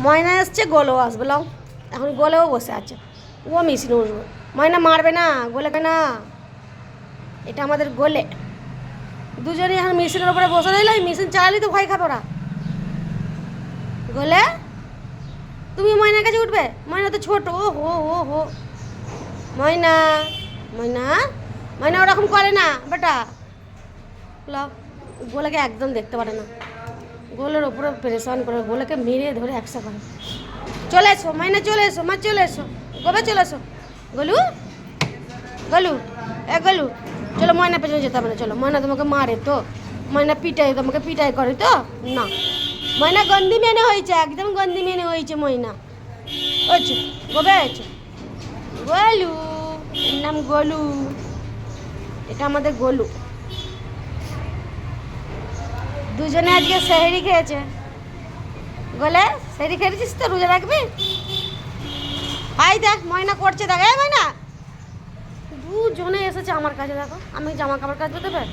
ময়না এসছে, গোলও আসবে। লাও, এখন গোলেও বসে আছে, ও মিশিয়ে উঠবে। ময়না মারবে না, গোলে না, এটা আমাদের গোলে। দুজনেই এখন মেশিনের উপরে বসে রইল, মেশিন চালালেই তো ভয় খাবে ওরা। গোলে, তুমি ময়নার কাছে উঠবে? ময়না তো ছোট। ও হো ও হো, ময়না ময়না ময়না ওরকম করে না বেটা। লাও, গোলেকে একদম দেখতে পারে না, গোলের ওপরে পরেশান করে, গোলেকে মেরে ধরে একসা করে। চলে এসো ময়না, চলে এসো মা, চলে এসো গোবে, চলে এসো। গোলু, গোলু, এ গোলু, চলো ময়না পেছনে যেতে হবে না, চলো। ময়না তোমাকে মারে তো, ময়না পিটাই, তোমাকে পিটাই করে তো না। ময়না গন্দি মেনে হয়েছে, একদম গন্দি মেনে হয়েছে ময়না। ওইছো গোবে, আছো গোলু, এর নাম গোলু, এটা আমাদের গোলু। দুজনে আজকে সেহরি খেয়েছে। গোলে, সেহরি খেয়েছিস তো, রোজা রাখবি? আই দেখ ময়না করছে, দেখ। এ ময়না, দুজনে এসেছে আমার কাছে, দেখো আমি জামা কাপড় কাচতে দেবে।